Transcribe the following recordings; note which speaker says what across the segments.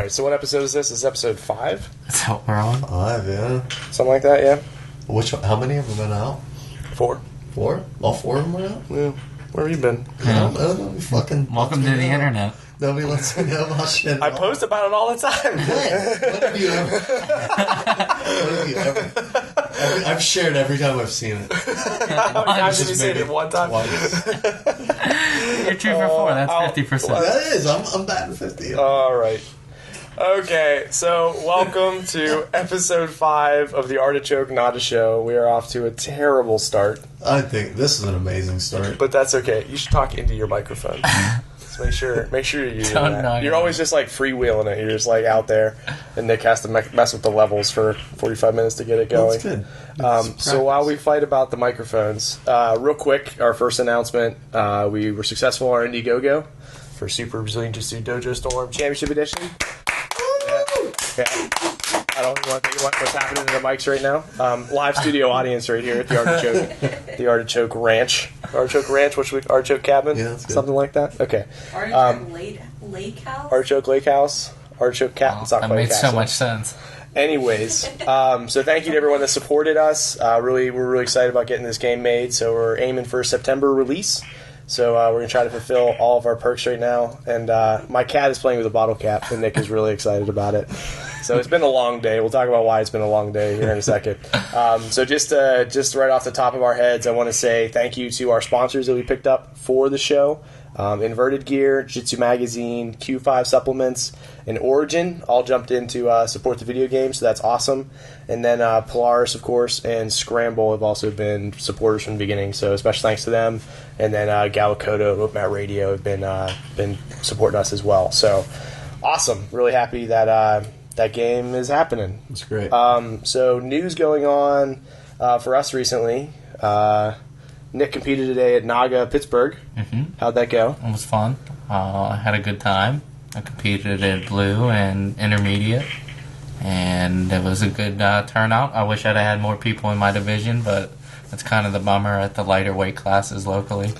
Speaker 1: right, so what episode is this? This is episode 5?
Speaker 2: That's what we're on.
Speaker 3: 5, yeah.
Speaker 1: Something like that, yeah.
Speaker 3: How many have been out?
Speaker 1: 4.
Speaker 3: 4? All 4 of them are out?
Speaker 1: Yeah. Where have you been?
Speaker 3: I don't know. Nobody fucking
Speaker 2: Welcome to the internet.
Speaker 3: Nobody lets me know about shit.
Speaker 1: I post about it all the time.
Speaker 3: When have you ever? When have you ever? I've shared every time I've seen it.
Speaker 1: How many times have you seen it? One time?
Speaker 3: Twice.
Speaker 2: You're 2 for 4. That's 50%.
Speaker 3: That is. I'm batting 50.
Speaker 1: All right. Okay, so welcome to episode 5 of the Artechoke Not a Show. We are off to a terrible start.
Speaker 3: I think this is an amazing start.
Speaker 1: But that's okay. You should talk into your microphone. Just make sure you're using that. You're always just like freewheeling it. You're just like out there, and Nick has to mess with the levels for 45 minutes to get it going.
Speaker 3: That's good.
Speaker 1: So while we fight about the microphones, real quick, our first announcement: we were successful on Indiegogo for Super Brazilian Jiu-Jitsu Dojo Storm Championship Edition. Yeah. I don't want to think about what's happening to the mics right now. Live studio audience right here at the Artechoke Ranch. Artechoke Ranch, Artechoke Cabin?
Speaker 3: Yeah, that's good.
Speaker 1: Something like that? Okay.
Speaker 4: Artechoke Lake House?
Speaker 1: Artechoke Lake House. Artechoke Cabin.
Speaker 2: That made so much sense.
Speaker 1: Anyways, so thank you to everyone that supported us. We're really excited about getting this game made. So we're aiming for a September release. So we're going to try to fulfill all of our perks right now. And my cat is playing with a bottle cap, and Nick is really excited about it. So it's been a long day. We'll talk about why it's been a long day here in a second. So just right off the top of our heads, I want to say thank you to our sponsors that we picked up for the show. Inverted Gear, Jiu-Jitsu Magazine, Q5 Supplements, and Origin all jumped in to support the video game, so that's awesome. And then Polaris, of course, and Scramble have also been supporters from the beginning, so special thanks to them. And then Galakoto, Open Radio have been supporting us as well. So awesome. Really happy that that game is happening.
Speaker 3: That's great.
Speaker 1: So news going on for us recently. Nick competed today at Naga, Pittsburgh.
Speaker 2: Mm-hmm.
Speaker 1: How'd that go?
Speaker 2: It was fun. I had a good time. I competed at Blue and Intermediate, and it was a good turnout. I wish I'd had more people in my division, but that's kind of the bummer at the lighter weight classes locally.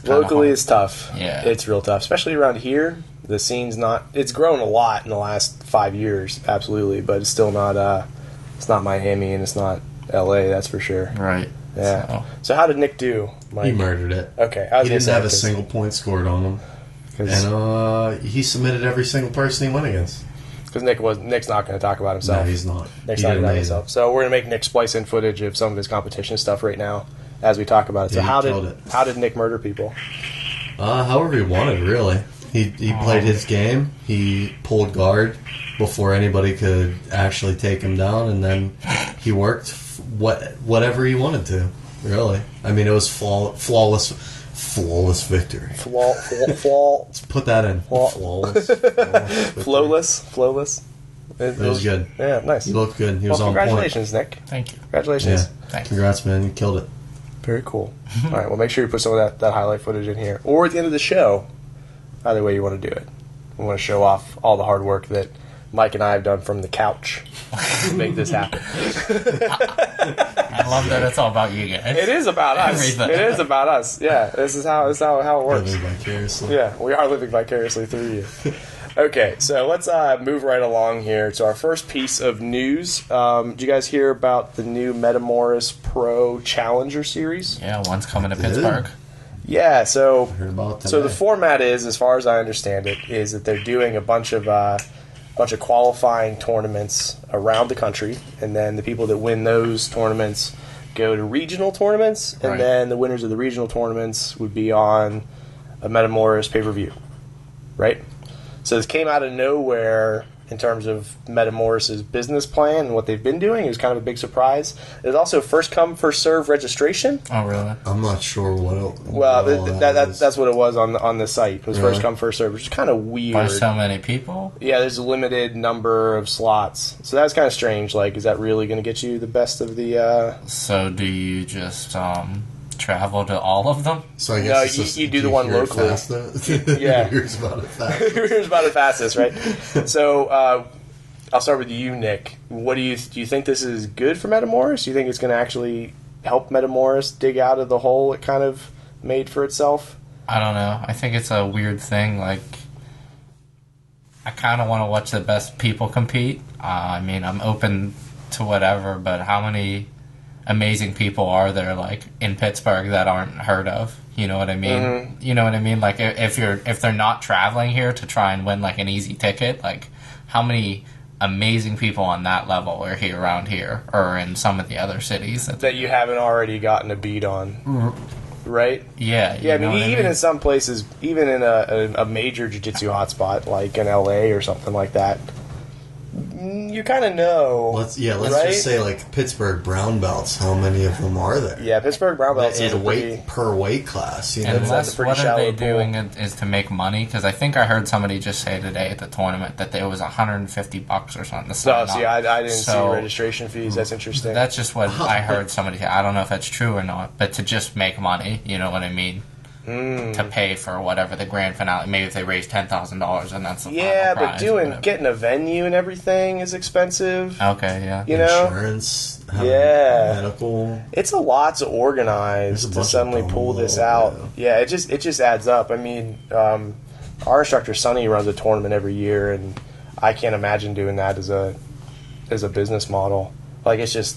Speaker 1: Locally, it's tough.
Speaker 2: Yeah.
Speaker 1: It's real tough, especially around here. The scene's not... It's grown a lot in the last 5 years, absolutely, but it's still not... it's not Miami, and it's not L.A., that's for sure.
Speaker 2: Right.
Speaker 1: Yeah. So how did Nick do, Mike?
Speaker 3: He murdered it.
Speaker 1: Okay.
Speaker 3: He didn't have a single point scored on him. And he submitted every single person he went against.
Speaker 1: Because Nick's not going to talk about himself.
Speaker 3: No, he's not.
Speaker 1: Nick's not going to talk about himself. So we're going to make Nick splice in footage of some of his competition stuff right now as we talk about it. So
Speaker 3: Yeah,
Speaker 1: how did Nick murder people?
Speaker 3: However he wanted, really. He played his game. He pulled guard before anybody could actually take him down, and then he worked whatever he wanted to. Really, I mean, it was flawless victory.
Speaker 1: Let's
Speaker 3: put that in.
Speaker 1: Flawless.
Speaker 3: It was good.
Speaker 1: Yeah, nice.
Speaker 3: He looked good. He was on point.
Speaker 1: Congratulations, Nick.
Speaker 2: Thank you.
Speaker 1: Congratulations.
Speaker 3: Yeah.
Speaker 2: Thanks.
Speaker 3: Congrats, man. You killed it.
Speaker 1: Very cool. All right, well, make sure you put some of that highlight footage in here. Or at the end of the show, either way you want to do it. We want to show off all the hard work that Mike and I have done from the couch to make this happen.
Speaker 2: I love that it's all about you guys.
Speaker 1: It is about us.
Speaker 2: Everything.
Speaker 1: It is about us. Yeah, this is how it works.
Speaker 3: Living vicariously.
Speaker 1: Yeah, we are living vicariously through you. Okay, so let's move right along here to our first piece of news. Did you guys hear about the new Metamoris Pro Challenger Series?
Speaker 2: Yeah, one's coming to Pittsburgh.
Speaker 1: Yeah, so
Speaker 3: Heard about
Speaker 1: so the
Speaker 3: today.
Speaker 1: format is, as far as I understand it, is that they're doing a bunch of qualifying tournaments around the country, and then the people that win those tournaments go to regional tournaments, and
Speaker 2: Right.
Speaker 1: then the winners of the regional tournaments would be on a Metamoris pay-per-view, right? So this came out of nowhere in terms of Metamoris' business plan and what they've been doing. It was kind of a big surprise. There's also first come, first serve registration.
Speaker 2: Oh, really?
Speaker 3: I'm not sure what.
Speaker 1: Well,
Speaker 3: is.
Speaker 1: that's what it was on the site. It was
Speaker 3: Really?
Speaker 1: first come, first serve, which is kind of weird.
Speaker 2: By so many people?
Speaker 1: Yeah, there's a limited number of slots. So that's kind of strange. Like, is that really going to get you the best of the...
Speaker 2: So do you just travel to all of them?
Speaker 3: So I guess
Speaker 1: No,
Speaker 3: it's just,
Speaker 1: you do the one
Speaker 3: hear it
Speaker 1: locally.
Speaker 3: fast, though?
Speaker 1: Yeah.
Speaker 3: Here's about it fast.
Speaker 1: Here's about it fastest, right? So I'll start with you, Nick. What do you think this is good for Metamoris? Do you think it's going to actually help Metamoris dig out of the hole it kind of made for itself?
Speaker 2: I don't know. I think it's a weird thing. Like, I kind of want to watch the best people compete. I mean, I'm open to whatever, but how many amazing people are there, like, in Pittsburgh that aren't heard of? You know what I mean?
Speaker 1: Mm-hmm.
Speaker 2: You know what I mean? Like, if they're not traveling here to try and win, like, an easy ticket, like, how many amazing people on that level are here around here or in some of the other cities
Speaker 1: that you haven't already gotten a beat on, right?
Speaker 2: Yeah.
Speaker 1: Yeah, I mean, even in some places, even in a major jiu-jitsu hotspot like in LA or something like that, you kind of know.
Speaker 3: Let's
Speaker 1: right?
Speaker 3: just say like Pittsburgh brown belts. How many of them are there?
Speaker 1: Yeah, Pittsburgh brown belts is
Speaker 3: per weight class. You know,
Speaker 2: Unless
Speaker 1: a pretty
Speaker 2: what are
Speaker 1: shallow
Speaker 2: they
Speaker 1: pool.
Speaker 2: doing is to make money? Because I think I heard somebody just say today at the tournament that there was $150 or something.
Speaker 1: So, see, I didn't see registration fees. That's interesting.
Speaker 2: That's just what I heard somebody say. I don't know if that's true or not, but to just make money, you know what I mean? To pay for whatever the grand finale. Maybe if they raise $10,000 and that's the final prize.
Speaker 1: But getting a venue and everything is expensive.
Speaker 2: Okay, yeah.
Speaker 1: You know,
Speaker 3: insurance, medical.
Speaker 1: It's a lot to organize to suddenly pull this out. Yeah, it just adds up. I mean, our instructor Sonny runs a tournament every year, and I can't imagine doing that as a business model. Like, it's just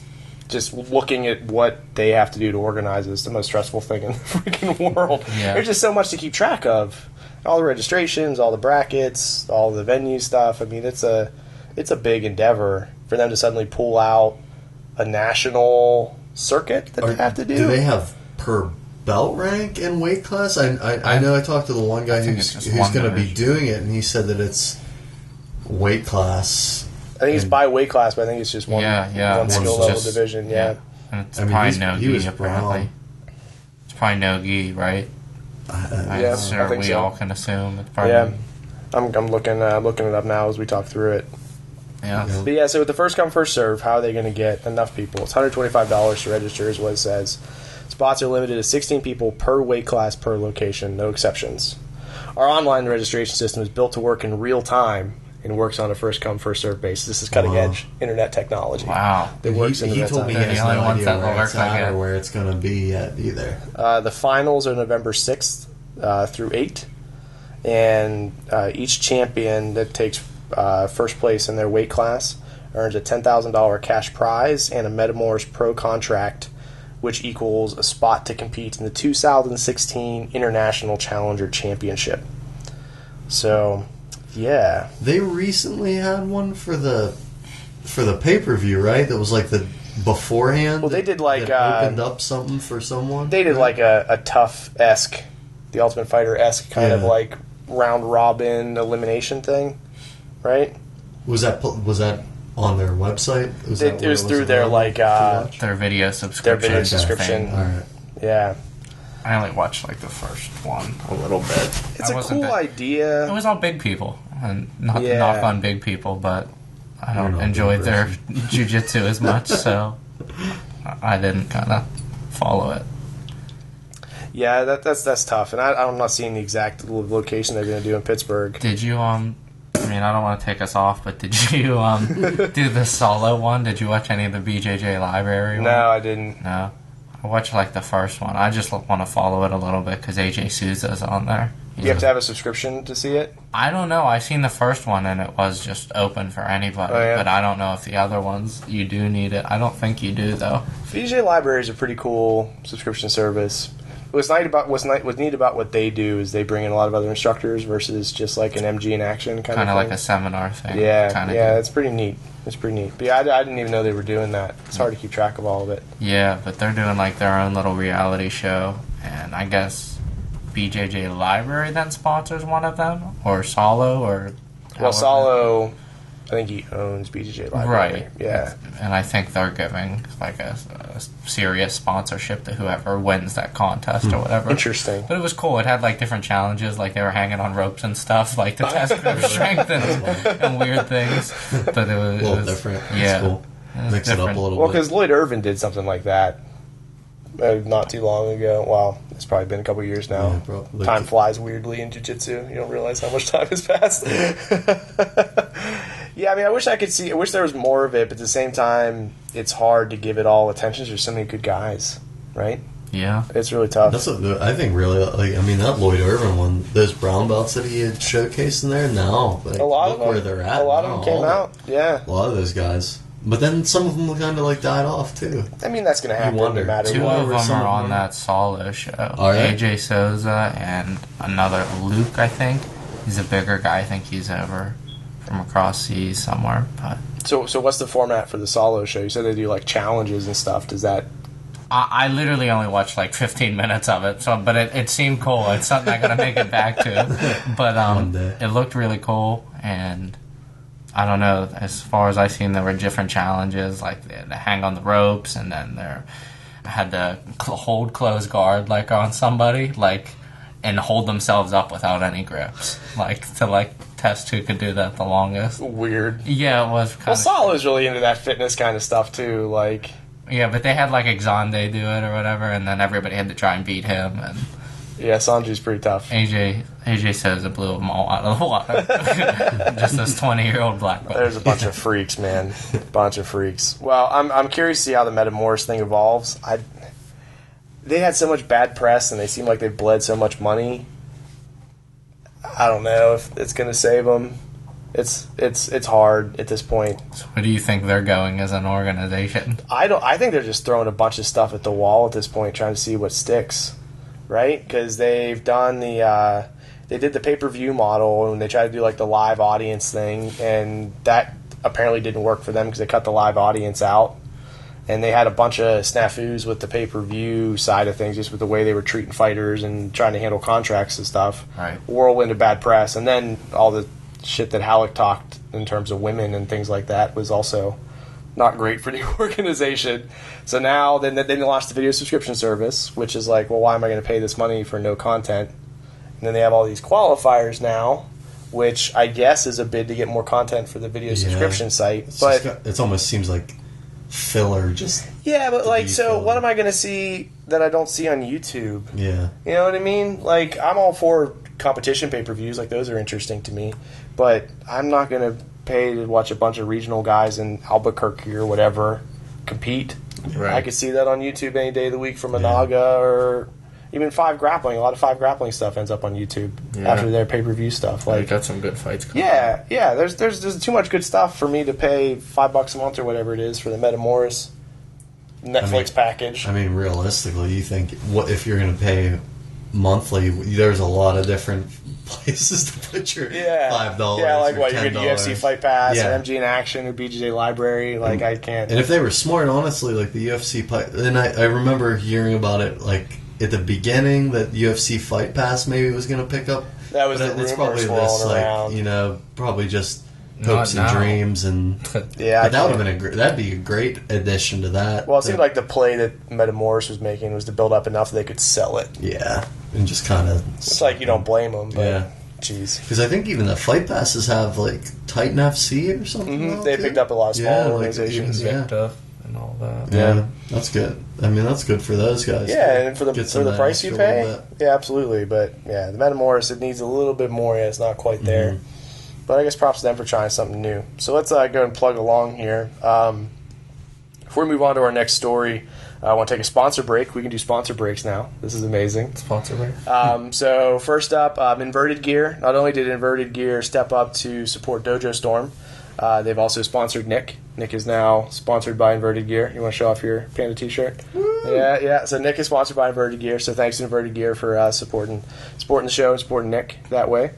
Speaker 1: looking at what they have to do to organize is the most stressful thing in the freaking world.
Speaker 2: Yeah.
Speaker 1: There's just so much to keep track of. All the registrations, all the brackets, all the venue stuff. I mean, it's a big endeavor for them to suddenly pull out a national circuit that they have to do.
Speaker 3: Do they have per belt rank and weight class? I know I talked to the one guy who's going to be doing it, and he said that it's weight class.
Speaker 1: I think it's by weight class, but I think it's just one skill level division. Yeah,
Speaker 2: and it's probably no-gi, apparently. It's probably no-gi, right? I'm sure
Speaker 1: I think
Speaker 2: we all can assume. It's probably
Speaker 1: I'm looking it up now as we talk through it.
Speaker 2: Yeah.
Speaker 1: But yeah, so with the first come, first serve, how are they going to get enough people? It's $125 to register is what it says. Spots are limited to 16 people per weight class per location, no exceptions. Our online registration system is built to work in real time and works on a first come, first serve basis. This is cutting edge internet technology.
Speaker 2: Wow.
Speaker 1: It works in
Speaker 3: he told me he has no idea where it's at or where it's going to be yet either.
Speaker 1: The finals are November 6th through 8th, and each champion that takes first place in their weight class earns a $10,000 cash prize and a Metamors Pro contract, which equals a spot to compete in the 2016 International Challenger Championship. So, yeah.
Speaker 3: They recently had one for the pay-per-view, right? That was like the beforehand.
Speaker 1: Well, they did like
Speaker 3: opened up something for someone.
Speaker 1: They did like a tough-esque, the Ultimate Fighter-esque kind of like round robin elimination thing, right?
Speaker 3: Was that on their website?
Speaker 1: It was through their like
Speaker 2: their video subscription.
Speaker 1: Thing.
Speaker 3: All right.
Speaker 1: Yeah.
Speaker 2: I only watched like the first one a little bit.
Speaker 1: It's a cool idea.
Speaker 2: It was all big people, and not to knock on big people, but I don't enjoy their jiu-jitsu as much, so I didn't kind of follow it.
Speaker 1: Yeah, that's tough, and I'm not seeing the exact location they're going to do in Pittsburgh.
Speaker 2: Did you I mean, I don't want to take us off, but did you do the solo one? Did you watch any of the BJJ library one?
Speaker 1: No, I didn't.
Speaker 2: No. I watched like the first one. I just want to follow it a little bit because AJ Souza's on there.
Speaker 1: You have to have a subscription to see it?
Speaker 2: I don't know. I seen the first one and it was just open for anybody. But I don't know if the other ones you do need it. I don't think you do though.
Speaker 1: BJJ Library is a pretty cool subscription service. What's neat about what they do is they bring in a lot of other instructors versus just like an MG in action kind of thing.
Speaker 2: Like a seminar thing.
Speaker 1: Yeah, it's pretty neat. It's pretty neat. But yeah, I didn't even know they were doing that. It's hard to keep track of all of it.
Speaker 2: Yeah, but they're doing like their own little reality show, and I guess BJJ Library then sponsors one of them, or Solo, or
Speaker 1: well, Solo, I think he owns BJJ Library.
Speaker 2: Right.
Speaker 1: Yeah,
Speaker 2: and I think they're giving like a serious sponsorship to whoever wins that contest or whatever.
Speaker 1: Interesting.
Speaker 2: But it was cool. It had like different challenges, like they were hanging on ropes and stuff, like to test their strength and weird things. But it was
Speaker 3: a little different.
Speaker 2: Yeah,
Speaker 3: it's cool. Mix it up a little bit.
Speaker 1: Well, because Lloyd Irvin did something like that not too long ago. Well, it's probably been a couple years now. Yeah, time flies weirdly in jiu-jitsu. You don't realize how much time has passed. Yeah, I mean, I wish there was more of it, but at the same time, it's hard to give it all attention. There's so many good guys, right?
Speaker 2: Yeah.
Speaker 1: It's really tough.
Speaker 3: That's what I think. Really, like I mean, that Lloyd Irvin one, those brown belts that he had showcased in there. Now, like,
Speaker 1: a lot
Speaker 3: look
Speaker 1: of them,
Speaker 3: where they're at.
Speaker 1: A lot
Speaker 3: now,
Speaker 1: of them came out. Yeah.
Speaker 3: A lot of those guys. But then some of them kind of like died off too.
Speaker 1: I mean, that's going to happen
Speaker 3: wonder.
Speaker 1: no matter
Speaker 2: Two
Speaker 1: what.
Speaker 2: of them
Speaker 3: some
Speaker 2: are
Speaker 3: of
Speaker 2: on
Speaker 3: them.
Speaker 2: that solo show.
Speaker 3: All right.
Speaker 2: AJ Souza and another Luke, I think. He's a bigger guy. I think he's over from across seas somewhere. But
Speaker 1: So what's the format for the solo show? You said they do like challenges and stuff. Does that?
Speaker 2: I literally only watched like 15 minutes of it, but it seemed cool. It's something I gotta make it back to. But
Speaker 3: One day.
Speaker 2: it looked really cool, and I don't know. As far as I've seen, there were different challenges, like they had to hang on the ropes, and then I had to hold close guard like on somebody, like, and hold themselves up without any grips, like to test who could do that the longest.
Speaker 1: Weird.
Speaker 2: Yeah, it was kind of.
Speaker 1: Solo's really into that fitness kind of stuff too. Like,
Speaker 2: Yeah, but they had like Exande do it or whatever, and then everybody had to try and beat him, and
Speaker 1: yeah, Sanju's pretty tough.
Speaker 2: AJ says it blew them all out of the water. Just this 20-year-old black belt.
Speaker 1: There's a bunch of freaks, man. Bunch of freaks. Well, I'm curious to see how the Metamorphs thing evolves. They had so much bad press, and they seem like they've bled so much money. I don't know if it's going to save them. It's hard at this point.
Speaker 2: So where do you think they're going as an organization?
Speaker 1: I think they're just throwing a bunch of stuff at the wall at this point, trying to see what sticks, right? Because they've done they did the pay-per-view model, and they tried to do like the live audience thing, and that apparently didn't work for them because they cut the live audience out, and they had a bunch of snafus with the pay-per-view side of things, just with the way they were treating fighters and trying to handle contracts and stuff.
Speaker 2: Right.
Speaker 1: Whirlwind of bad press, and then all the shit that Halleck talked in terms of women and things like that was also not great for the organization. So now then they launched the video subscription service, which is like, well, why am I going to pay this money for no content? And then they have all these qualifiers now, which I guess is a bid to get more content for the video subscription site. But
Speaker 3: it almost seems like filler. Just
Speaker 1: but like, so
Speaker 3: filler.
Speaker 1: what am I going to see that I don't see on YouTube?
Speaker 3: Yeah.
Speaker 1: You know what I mean? Like, I'm all for competition pay-per-views. Like, those are interesting to me. But I'm not going to pay to watch a bunch of regional guys in Albuquerque or whatever compete.
Speaker 2: Right.
Speaker 1: I could see that on YouTube any day of the week from Anaga or even Five Grappling. A lot of Five Grappling stuff ends up on YouTube after their pay-per-view stuff.
Speaker 2: Like,
Speaker 1: Like,
Speaker 2: got some good fights coming.
Speaker 1: yeah. There's too much good stuff for me to pay $5 a month or whatever it is for the Metamorphs Netflix package.
Speaker 3: I mean, realistically, you think what if you're going to pay monthly? There's a lot of different places to put your $5.
Speaker 1: Yeah, like
Speaker 3: or
Speaker 1: what, you get
Speaker 3: $10.
Speaker 1: UFC Fight Pass,
Speaker 3: Yeah.
Speaker 1: or MG in Action, or BJJ Library. Like, I can't.
Speaker 3: And if they were smart, honestly, like the UFC Fight, then I remember hearing about it like at the beginning that UFC Fight Pass maybe was going to pick up.
Speaker 1: That was
Speaker 3: But
Speaker 1: the
Speaker 3: it's
Speaker 1: rumor
Speaker 3: probably
Speaker 1: swirling
Speaker 3: this,
Speaker 1: around.
Speaker 3: like, probably just
Speaker 2: Not
Speaker 3: hopes and
Speaker 2: now.
Speaker 3: dreams, and
Speaker 1: Yeah,
Speaker 3: but that would have been that'd be a great addition to that.
Speaker 1: Well, it seemed like the play that Metamorphs was making was to build up enough that they could sell it.
Speaker 3: yeah, and just kind of
Speaker 1: It's like, you don't blame them, but
Speaker 3: Yeah.
Speaker 1: jeez.
Speaker 3: because I think even the Fight Passes have like Titan FC or something. now,
Speaker 1: They
Speaker 3: too.
Speaker 1: picked up a lot of small
Speaker 3: Yeah, like,
Speaker 1: organizations.
Speaker 3: even-
Speaker 2: Victa and all that.
Speaker 3: Yeah, that's good. I mean, that's good for those guys.
Speaker 1: Yeah,
Speaker 3: too.
Speaker 1: and for the
Speaker 3: Get some of that
Speaker 1: price you
Speaker 3: extra
Speaker 1: pay,
Speaker 3: little bit.
Speaker 1: yeah, absolutely. But yeah, the Metamorphs, it needs a little bit more. Yeah, it's not quite there.
Speaker 3: Mm-hmm.
Speaker 1: But I guess props to them for trying something new. So let's go and plug along here. Before we move on to our next story, I want to take a sponsor break. We can do sponsor breaks now. This is amazing.
Speaker 2: Sponsor break.
Speaker 1: So first up, Inverted Gear. Not only did Inverted Gear step up to support Dojo Storm, they've also sponsored Nick. Nick is now sponsored by Inverted Gear. You want to show off your Panda t-shirt? Woo! Yeah. So Nick is sponsored by Inverted Gear. So thanks to Inverted Gear for supporting the show and supporting Nick that way.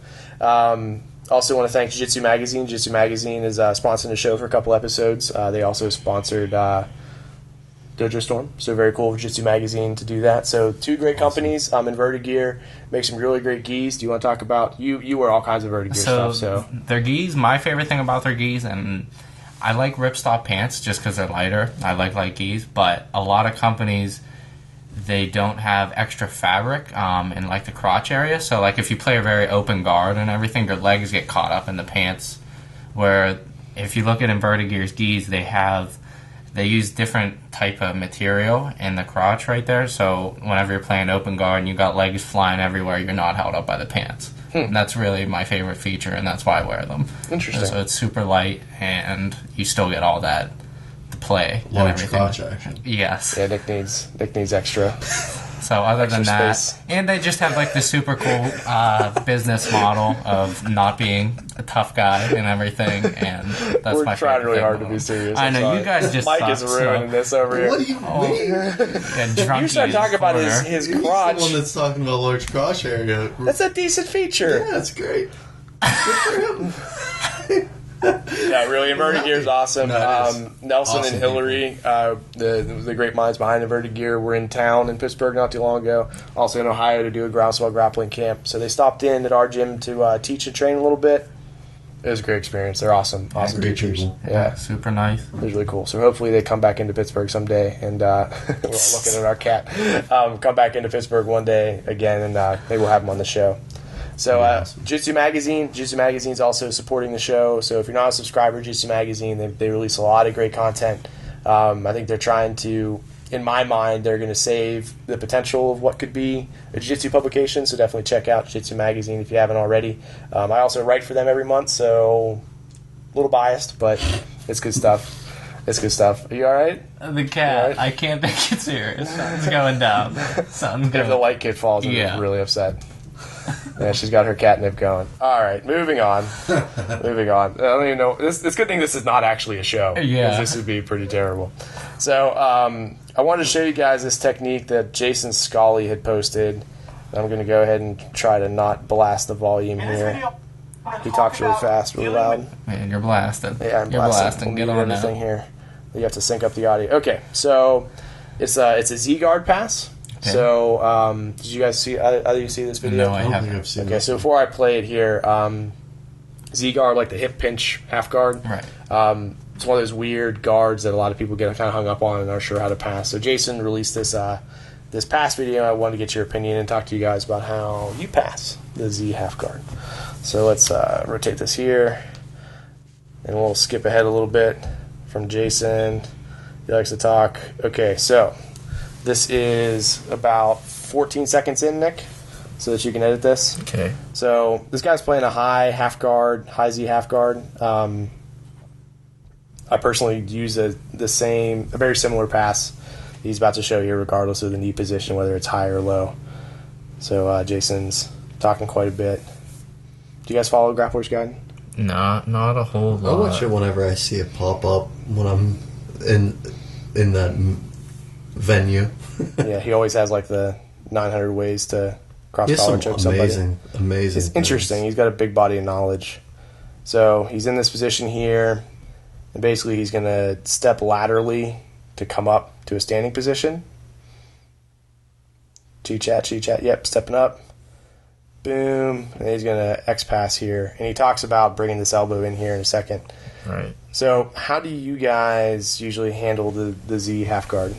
Speaker 1: Also want to thank Jiu-Jitsu Magazine. Jiu-Jitsu Magazine is sponsoring the show for a couple episodes. They also sponsored Dojo Storm. So very cool of Jiu-Jitsu Magazine to do that. So two great companies. Inverted Gear makes some really great gis. Do you want to talk about you wear all kinds of Inverted Gear stuff? So
Speaker 2: their gis, my favorite thing about their gis, and I like ripstop pants just because they're lighter. I like light gis, but a lot of companies, they don't have extra fabric in like the crotch area. So like if you play a very open guard and everything, your legs get caught up in the pants. Where if you look at Inverted Gear's gis, they use different type of material in the crotch right there. So whenever you're playing open guard and you got legs flying everywhere, you're not held up by the pants. And that's really my favorite feature, and that's why I wear them.
Speaker 1: Interesting.
Speaker 2: So it's super light, and you still get all that to play. and
Speaker 3: Large
Speaker 2: everything.
Speaker 3: crotch action.
Speaker 2: Yes.
Speaker 1: yeah, Nick needs extra.
Speaker 2: So other than
Speaker 1: Extra
Speaker 2: that,
Speaker 1: space.
Speaker 2: and they just have like the super cool business model of not being a tough guy and everything, and that's
Speaker 1: We're
Speaker 2: my
Speaker 1: trying
Speaker 2: favorite
Speaker 1: really
Speaker 2: thing
Speaker 1: hard
Speaker 2: about
Speaker 1: to be
Speaker 2: them.
Speaker 1: serious.
Speaker 2: I
Speaker 1: I'm
Speaker 2: know
Speaker 1: sorry.
Speaker 2: you guys just
Speaker 1: Mike
Speaker 2: suck,
Speaker 1: is ruining
Speaker 2: so.
Speaker 1: this over here.
Speaker 3: What do you mean?
Speaker 2: Yeah, drunky
Speaker 1: You start talking about
Speaker 2: corner.
Speaker 1: his
Speaker 3: He's
Speaker 1: crotch.
Speaker 3: the one that's talking about large crotch area.
Speaker 1: That's a decent feature.
Speaker 3: Yeah, that's great. Good for him.
Speaker 1: Yeah, really, inverted gear is awesome.
Speaker 3: No, it is.
Speaker 1: Nelson
Speaker 3: Awesome
Speaker 1: and Hillary, the great minds behind inverted gear, were in town in Pittsburgh not too long ago. Also in Ohio to do a groundswell grappling camp. So they stopped in at our gym to teach and train a little bit. It was a great experience. They're awesome
Speaker 3: great
Speaker 1: teachers.
Speaker 3: people.
Speaker 1: Yeah,
Speaker 2: Super nice.
Speaker 1: it was really cool. So hopefully they come back into Pittsburgh someday, and we're all looking at our cat. Come back into Pittsburgh one day again, and maybe we'll have them on the show. So Jiu-Jitsu Magazine's also supporting the show. So if you're not a subscriber to Jiu-Jitsu Magazine, they release a lot of great content. I think they're trying to, in my mind, they're going to save the potential of what could be a Jiu-Jitsu publication. So definitely check out Jiu-Jitsu Magazine if you haven't already. I also write for them every month, so a little biased, but it's good stuff. It's good stuff. Are you all right?
Speaker 2: The cat,
Speaker 1: Right.
Speaker 2: I can't take it serious. Something's going down. Something's
Speaker 1: If
Speaker 2: going
Speaker 1: the light kid falls, I'm
Speaker 2: Yeah.
Speaker 1: really upset. Yeah, she's got her catnip going. All right, moving on. Moving on. I don't even know. It's a good thing this is not actually a show.
Speaker 2: Yeah.
Speaker 1: 'Cause this would be pretty terrible. So I wanted to show you guys this technique that Jason Scully had posted. I'm going to go ahead and try to not blast the volume here. He talks really fast, really loud.
Speaker 2: Man, you're blasting.
Speaker 1: Yeah, I'm
Speaker 2: You're blasting. Get
Speaker 1: We'll
Speaker 2: on
Speaker 1: mute everything
Speaker 2: now.
Speaker 1: here. You have to sync up the audio. Okay, so it's a Z guard pass.
Speaker 2: Okay.
Speaker 1: So did you guys see? Either of you see this video?
Speaker 2: No, I
Speaker 3: I don't think
Speaker 2: haven't.
Speaker 3: I've seen
Speaker 1: Okay,
Speaker 3: that.
Speaker 1: so before I play it here, Z guard, like the hip pinch half guard.
Speaker 2: Right.
Speaker 1: It's one of those weird guards that a lot of people get kind of hung up on and aren't sure how to pass. So Jason released this pass video. I wanted to get your opinion and talk to you guys about how you pass the Z half guard. So let's rotate this here, and we'll skip ahead a little bit from Jason. He likes to talk. Okay, so this is about 14 seconds in, Nick, so that you can edit this.
Speaker 2: Okay.
Speaker 1: So this guy's playing a high Z half guard. I personally use a very similar pass he's about to show here, regardless of the knee position, whether it's high or low. So Jason's talking quite a bit. Do you guys follow Grappler's Guide?
Speaker 2: Not a whole lot.
Speaker 3: I watch it whenever I see it pop up when I'm in that venue.
Speaker 1: Yeah, he always has like the 900 ways to cross
Speaker 3: He has
Speaker 1: collar
Speaker 3: some
Speaker 1: choke somebody.
Speaker 3: amazing.
Speaker 1: It's interesting. He's got a big body of knowledge. So he's in this position here, and basically he's going to step laterally to come up to a standing position. Chi-chat. Yep, stepping up. Boom. And he's going to X-pass here. And he talks about bringing this elbow in here in a second.
Speaker 2: Right.
Speaker 1: So how do you guys usually handle the Z half guard?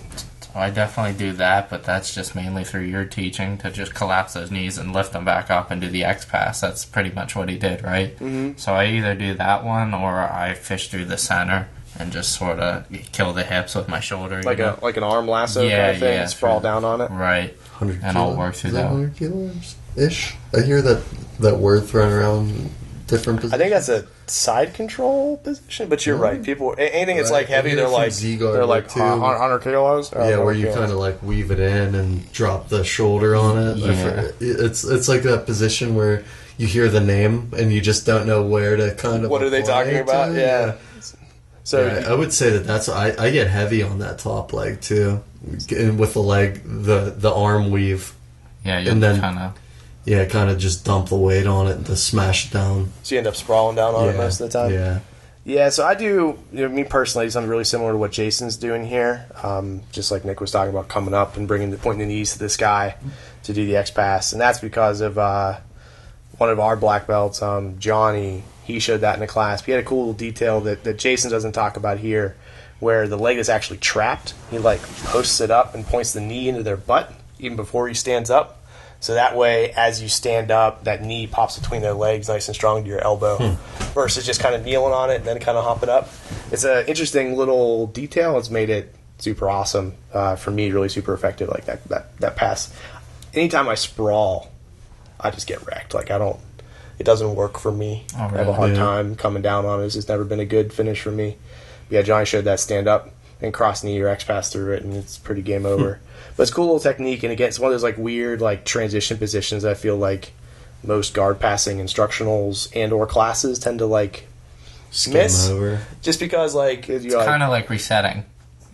Speaker 2: Well, I definitely do that, but that's just mainly through your teaching to just collapse those knees and lift them back up and do the X pass. That's pretty much what he did, right? Mm-hmm. So I either do that one or I fish through the center and just sort of kill the hips with my shoulder.
Speaker 1: Like an arm lasso kind of thing, sprawl down on it?
Speaker 2: Right.
Speaker 3: 100
Speaker 2: And I'll work through that.
Speaker 3: 100 kilos ish. I hear that word thrown around in different positions.
Speaker 1: I think that's a side control position, but you're right. People, anything that's
Speaker 3: Right.
Speaker 1: like heavy,
Speaker 3: I hear
Speaker 1: they're
Speaker 3: from
Speaker 1: like
Speaker 3: Z-guard
Speaker 1: they're like
Speaker 3: too.
Speaker 1: 100 kilos. Oh,
Speaker 3: Yeah, where
Speaker 1: 100
Speaker 3: you
Speaker 1: kilos.
Speaker 3: kind of like weave it in and drop the shoulder on it.
Speaker 2: Yeah.
Speaker 3: It's like that position where you hear the name and you just don't know where to kind of.
Speaker 1: What are they
Speaker 3: apply
Speaker 1: talking
Speaker 3: it
Speaker 1: about?
Speaker 3: to.
Speaker 1: Yeah. So
Speaker 3: Yeah, I would say that's I get heavy on that top leg too, and with the leg the arm weave.
Speaker 2: Yeah, you
Speaker 3: And then-
Speaker 2: kind of.
Speaker 3: Yeah, kind of just dump the weight on it to smash it down.
Speaker 1: you end up sprawling down on it most of the time.
Speaker 3: Yeah.
Speaker 1: Yeah, so I do, me personally, something really similar to what Jason's doing here. Just like Nick was talking about, coming up and pointing the knees to this guy to do the X pass, and that's because of one of our black belts, Johnny. He showed that in the class. He had a cool little detail that Jason doesn't talk about here, where the leg is actually trapped. He like posts it up and points the knee into their butt even before he stands up. So that way, as you stand up, that knee pops between their legs nice and strong to your elbow versus just kind of kneeling on it and then kind of hopping up. It's an interesting little detail. It's made it super awesome for me, really super effective, like that pass. Anytime I sprawl, I just get wrecked. Like it doesn't work for me.
Speaker 2: Oh,
Speaker 1: I have a hard
Speaker 3: really?
Speaker 1: time coming down on it. It's just never been a good finish for me. Yeah, Johnny showed that stand up and cross knee or X pass through it, and it's pretty game over. But it's a cool little technique, and again, it's one of those like weird like transition positions that I feel like most guard passing instructionals and or classes tend to like miss
Speaker 3: over.
Speaker 1: Just because like
Speaker 2: it's kind of like resetting.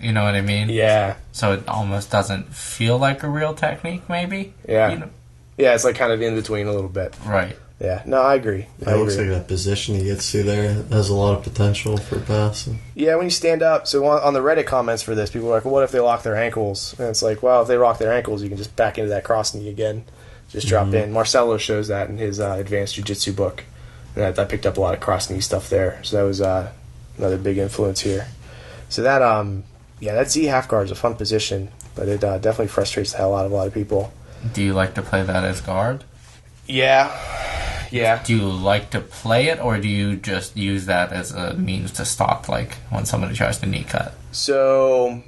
Speaker 2: You know what I mean?
Speaker 1: Yeah.
Speaker 2: So it almost doesn't feel like a real technique, maybe?
Speaker 1: Yeah.
Speaker 2: You know?
Speaker 1: Yeah, it's like kind of in between a little bit.
Speaker 2: Right.
Speaker 1: Yeah. No, I agree.
Speaker 3: It looks like that position he gets to there has a lot of potential for passing.
Speaker 1: Yeah, when you stand up, so on the Reddit comments for this, people are like, well, what if they lock their ankles? And it's like, well, if they lock their ankles, you can just back into that cross knee again. Just drop in. Marcelo shows that in his advanced jiu-jitsu book. And I picked up a lot of cross knee stuff there. So that was another big influence here. So that, that Z half guard is a fun position, but it definitely frustrates the hell out of a lot of people.
Speaker 2: Do you like to play that as guard?
Speaker 1: Yeah.
Speaker 2: Do you like to play it, or do you just use that as a means to stop, like, when somebody tries to knee cut?
Speaker 1: So,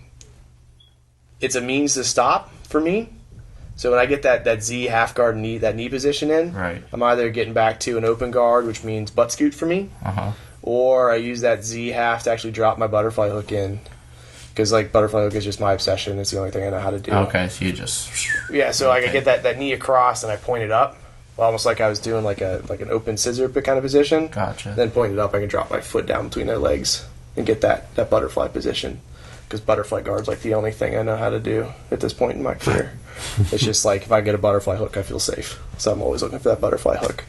Speaker 1: it's a means to stop for me. So when I get that Z half guard knee, that knee position in,
Speaker 2: right.
Speaker 1: I'm either getting back to an open guard, which means butt scoot for me, or I use that Z half to actually drop my butterfly hook in. Because, like, butterfly hook is just my obsession. It's the only thing I know how to do.
Speaker 2: Okay, so you just...
Speaker 1: Yeah, so I get that knee across and I point it up, almost like I was doing like an open scissor kind of position.
Speaker 2: Gotcha.
Speaker 1: Then point it up, I can drop my foot down between their legs and get that butterfly position. Because butterfly guard's like the only thing I know how to do at this point in my career. It's just like, if I get a butterfly hook, I feel safe. So I'm always looking for that butterfly hook.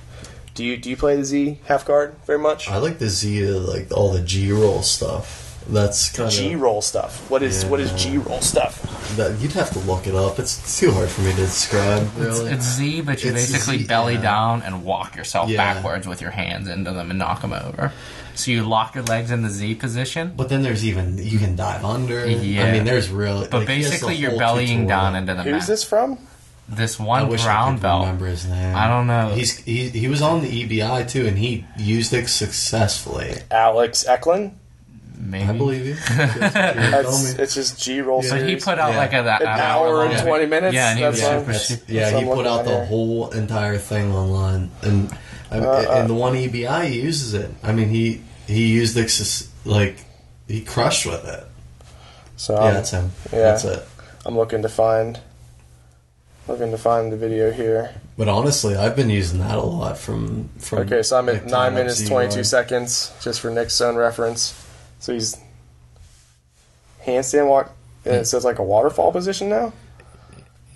Speaker 1: Do you play the Z half guard very much?
Speaker 3: I like the Z to like all the G roll stuff. That's kind of
Speaker 1: G-roll stuff. What is G-roll stuff?
Speaker 3: That you'd have to look it up. It's too hard for me to describe. Really,
Speaker 2: it's Z, but you basically belly down and walk yourself backwards with your hands into them and knock them over. So you lock your legs in the Z position.
Speaker 3: But then there's even you can dive under.
Speaker 2: Yeah.
Speaker 3: I mean, there's really.
Speaker 2: But
Speaker 3: like,
Speaker 2: basically, you're bellying down into the mat.
Speaker 1: Who's this from?
Speaker 2: This one
Speaker 3: I wish
Speaker 2: brown
Speaker 3: I could
Speaker 2: belt.
Speaker 3: remember his name.
Speaker 2: I don't know.
Speaker 3: He was on the EBI too, and he used it successfully.
Speaker 1: Alex Eklund?
Speaker 2: Maybe.
Speaker 3: I believe you.
Speaker 1: It's just G-roll.
Speaker 2: So he put out like an
Speaker 1: hour and 20 minutes.
Speaker 2: Yeah, and he was
Speaker 3: he put out the whole entire thing online, and the one EBI he uses it. I mean, he used it like he crushed with it.
Speaker 1: So
Speaker 3: that's him. Yeah, that's it.
Speaker 1: I'm looking to find the video here.
Speaker 3: But honestly, I've been using that a lot from
Speaker 1: okay, so I'm at
Speaker 3: like
Speaker 1: 9 minutes 22 seconds, just for Nick's own reference. So he's handstand walk, and it says like a waterfall position now.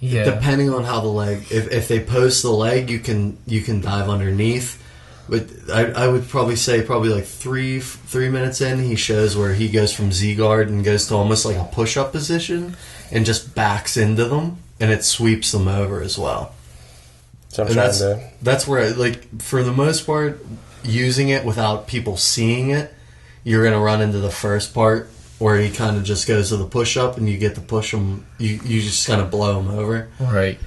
Speaker 2: Yeah.
Speaker 3: Depending on how the leg, if they post the leg, you can dive underneath. But I would probably say like 3 minutes in, he shows where he goes from Z guard and goes to almost like a push up position and just backs into them, and it sweeps them over as well.
Speaker 1: So
Speaker 3: that's where like for the most part, using it without people seeing it, you're going to run into the first part where he kind of just goes to the push-up and you get to push him. You just kind of blow him over.
Speaker 2: Right.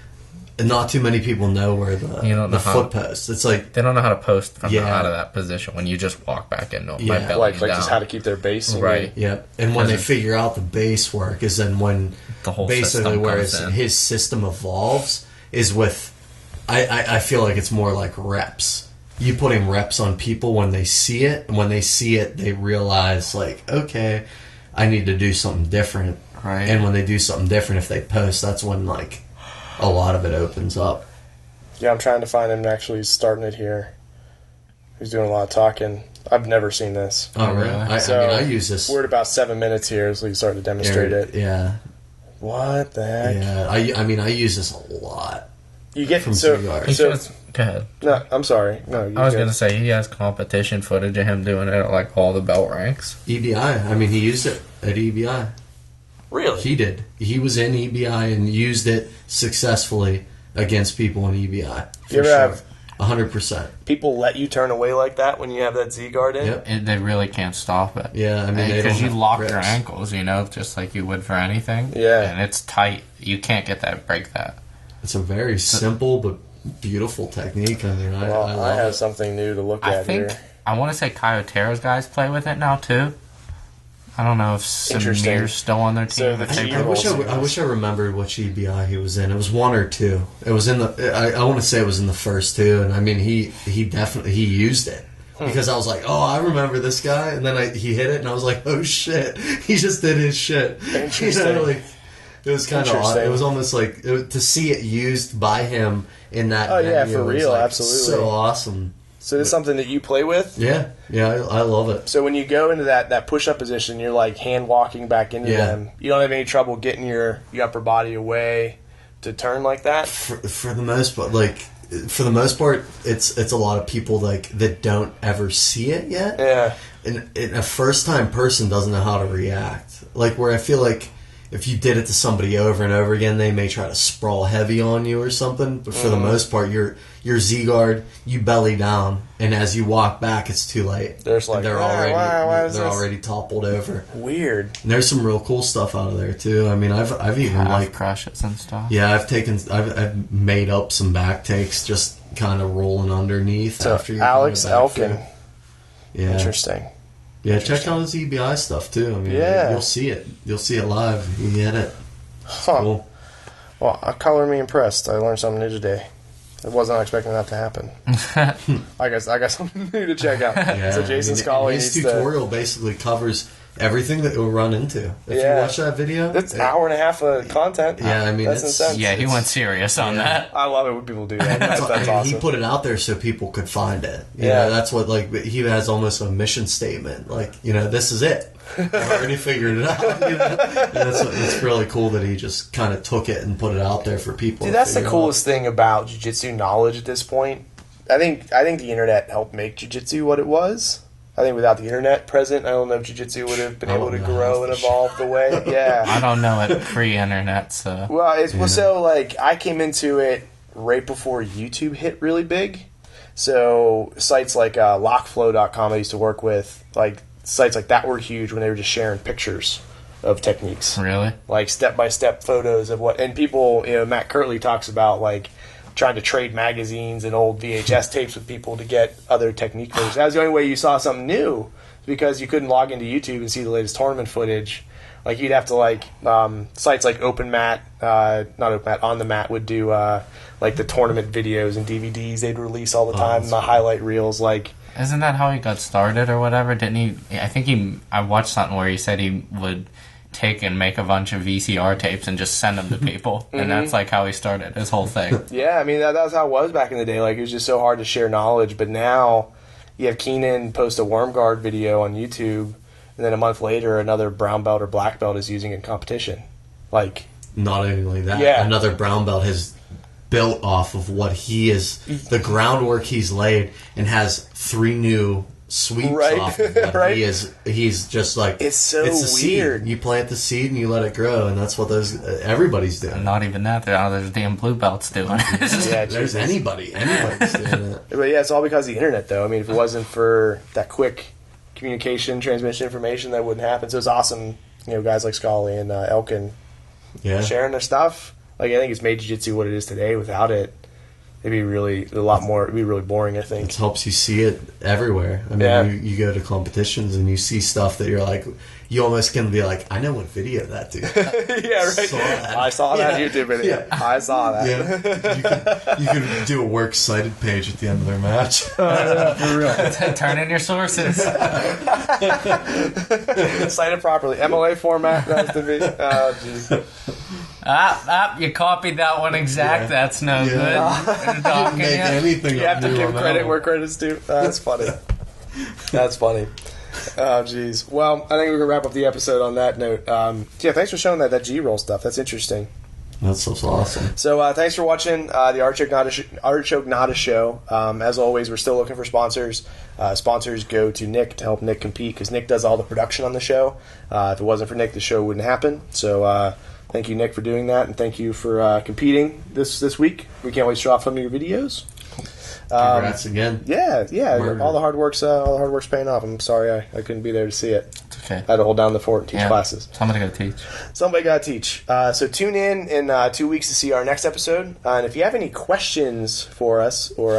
Speaker 3: And not too many people know where the foot post. It's like...
Speaker 2: They don't know how to post from out of that position when you just walk back into them.
Speaker 1: Yeah. Like just how to keep their base.
Speaker 2: Right.
Speaker 3: Yep. And when they figure out the base work is then when
Speaker 2: the whole
Speaker 3: basically where his system evolves is with... I feel like it's more like reps. You putting reps on people when they see it, and when they see it, they realize, like, okay, I need to do something different.
Speaker 2: Right.
Speaker 3: And when they do something different, if they post, that's when, like, a lot of it opens up.
Speaker 1: Yeah, I'm trying to find him actually starting it here. He's doing a lot of talking. I've never seen this.
Speaker 3: Oh, really? I use this.
Speaker 1: We're at about 7 minutes here, so you start to demonstrate it.
Speaker 3: Yeah.
Speaker 1: What the heck?
Speaker 3: Yeah, I use this a lot.
Speaker 1: You get
Speaker 3: from
Speaker 1: so
Speaker 2: go ahead.
Speaker 1: No, I'm sorry. No,
Speaker 2: I was going to say he has competition footage of him doing it at like all the belt ranks.
Speaker 3: EBI. I mean, he used it at EBI.
Speaker 1: Really?
Speaker 3: He did. He was in EBI and used it successfully against people in EBI.
Speaker 1: You ever have
Speaker 3: 100%.
Speaker 1: People let you turn away like that when you have that Z guard in?
Speaker 3: Yep.
Speaker 2: They really can't stop it.
Speaker 3: Yeah, I mean,
Speaker 2: because you lock your ankles, just like you would for anything.
Speaker 1: Yeah.
Speaker 2: And it's tight. You can't break that.
Speaker 3: It's a very simple but beautiful technique. I mean, I
Speaker 1: have something new to look at here.
Speaker 2: I want to say Coyotero's guys play with it now too. I don't know if Samir's still on their team.
Speaker 1: So
Speaker 3: I wish I remembered which EBI he was in. It was 1 or 2. It was in the. I want to say it was in the first 2, and I mean he definitely used it. because I was like, oh, I remember this guy, and then he hit it, and I was like, oh shit, he just did his shit.
Speaker 1: Interesting.
Speaker 3: Like, it was kind of odd. It was almost like to see it used by him in that.
Speaker 1: Oh yeah, for real, absolutely,
Speaker 3: so awesome.
Speaker 1: So it's something that you play with?
Speaker 3: Yeah, I love it.
Speaker 1: So when you go into that push-up position, you're like hand walking back into them. You don't have any trouble getting your upper body away to turn like that?
Speaker 3: For the most part, it's a lot of people like that don't ever see it yet.
Speaker 1: Yeah.
Speaker 3: And a first-time person doesn't know how to react. Like where I feel like if you did it to somebody over and over again, they may try to sprawl heavy on you or something. But for the most part, you're Z-guard, you belly down, and as you walk back, it's too late.
Speaker 1: They're
Speaker 3: already toppled over.
Speaker 1: Weird.
Speaker 3: And there's some real cool stuff out of there too. I mean, I've even like
Speaker 2: crushes and stuff.
Speaker 3: Yeah, I've made up some back takes just kind of rolling underneath.
Speaker 1: So
Speaker 3: after
Speaker 1: Alex Elkin.
Speaker 3: Yeah.
Speaker 1: Interesting.
Speaker 3: Yeah, check out his EBI stuff too. I mean, you'll see it. You'll see it live. You get it. Cool.
Speaker 1: Well, color me impressed. I learned something new today. I wasn't expecting that to happen. I got something new to check out.
Speaker 3: Yeah,
Speaker 1: So Jason Scully
Speaker 3: his tutorial basically covers everything that you'll run into. If you watch that video,
Speaker 1: it's an hour and a half of content.
Speaker 3: Yeah, I mean
Speaker 1: that's insane.
Speaker 2: Yeah, he went serious on that.
Speaker 1: I love it when people do that. That's awesome.
Speaker 3: He put it out there so people could find it. You
Speaker 1: Yeah,
Speaker 3: know, that's what he has almost a mission statement. Like, this is it. I already figured it out. It's really cool that he just kind of took it and put it out there for people.
Speaker 1: Dude, that's the coolest thing about jiu-jitsu knowledge at this point. I think the internet helped make jiu-jitsu what it was. I think without the internet present, I don't know if jiu-jitsu would have been able to grow and evolve the way. Yeah,
Speaker 2: I don't know it pre-internet, so.
Speaker 1: So like I came into it right before YouTube hit really big. So sites like lockflow.com I used to work with, like sites like that were huge when they were just sharing pictures of techniques.
Speaker 2: Really?
Speaker 1: Like step-by-step photos of what, and people, Matt Kirtley talks about like trying to trade magazines and old VHS tapes with people to get other technique footage. That was the only way you saw something new, because you couldn't log into YouTube and see the latest tournament footage. Like you'd have to sites like On the Mat would do like the tournament videos and DVDs they'd release all the time, and the highlight reels. Like,
Speaker 2: isn't that how he got started or whatever? Didn't he? I think I watched something where he said he would take and make a bunch of VCR tapes and just send them to people, and that's like how he started his whole thing.
Speaker 1: Yeah, I mean that was how it was back in the day. Like it was just so hard to share knowledge, but now you have Keenan post a worm guard video on YouTube, and then a month later another brown belt or black belt is using it in competition. Like,
Speaker 3: not only that, another brown belt has built off of what he is, the groundwork he's laid, and has 3 new sweeps off of what
Speaker 1: right.
Speaker 3: He's just like,
Speaker 1: it's
Speaker 3: a
Speaker 1: weird.
Speaker 3: Seed. You plant the seed and you let it grow, and that's what everybody's doing.
Speaker 2: And not even that, there's damn blue belts doing it.
Speaker 3: Yeah, there's anybody's doing it.
Speaker 1: But yeah, it's all because of the internet, though. I mean, if it wasn't for that quick communication, transmission information, that wouldn't happen. So it's awesome, guys like Scully and Elkin sharing their stuff. Like, I think it's made jiu-jitsu what it is today. Without it, it'd be really boring, I think.
Speaker 3: It helps you see it everywhere. I mean, you go to competitions and you see stuff that you're like, you almost can be like, I know what video that dude.
Speaker 1: Yeah, right. I saw that YouTube video. Yeah. I saw that.
Speaker 3: Yeah. You can do a works cited page at the end of their match.
Speaker 1: For real.
Speaker 2: Turn in your sources.
Speaker 1: Cited properly. MLA format. That's the video. Oh, jeez.
Speaker 2: You copied that one exact. Yeah. That's no good.
Speaker 3: Didn't make anything.
Speaker 1: You have to give credit where credit's due. That's funny. That's funny. Oh, jeez. Well, I think we're going to wrap up the episode on that note. Thanks for showing that G-roll stuff. That's interesting.
Speaker 3: That's so awesome.
Speaker 1: So thanks for watching the Artechoke Not show. As always, we're still looking for sponsors. Sponsors go to Nick to help Nick compete, because Nick does all the production on the show. If it wasn't for Nick, the show wouldn't happen. So thank you, Nick, for doing that, and thank you for competing this week. We can't wait to show off some of your videos.
Speaker 3: Congrats again.
Speaker 1: Yeah. Murder. All the hard work's paying off. I'm sorry I couldn't be there to see it.
Speaker 2: It's okay.
Speaker 1: I had to hold down the fort and teach classes.
Speaker 2: Somebody got to teach.
Speaker 1: Somebody got to teach. So tune in 2 weeks to see our next episode. And if you have any questions for us, or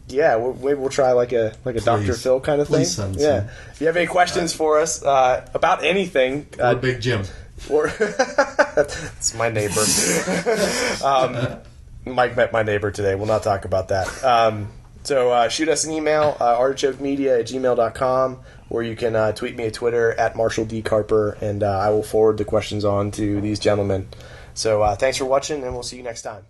Speaker 1: maybe we'll try like a Dr. Phil kind of thing. Yeah. If you have any questions for us about anything,
Speaker 3: or Big Jim,
Speaker 1: or it's my neighbor. Mike met my neighbor today. We'll not talk about that. So shoot us an email, artichokemedia@gmail.com, or you can tweet me at Twitter at Marshal D. Carper, and I will forward the questions on to these gentlemen. So thanks for watching, and we'll see you next time.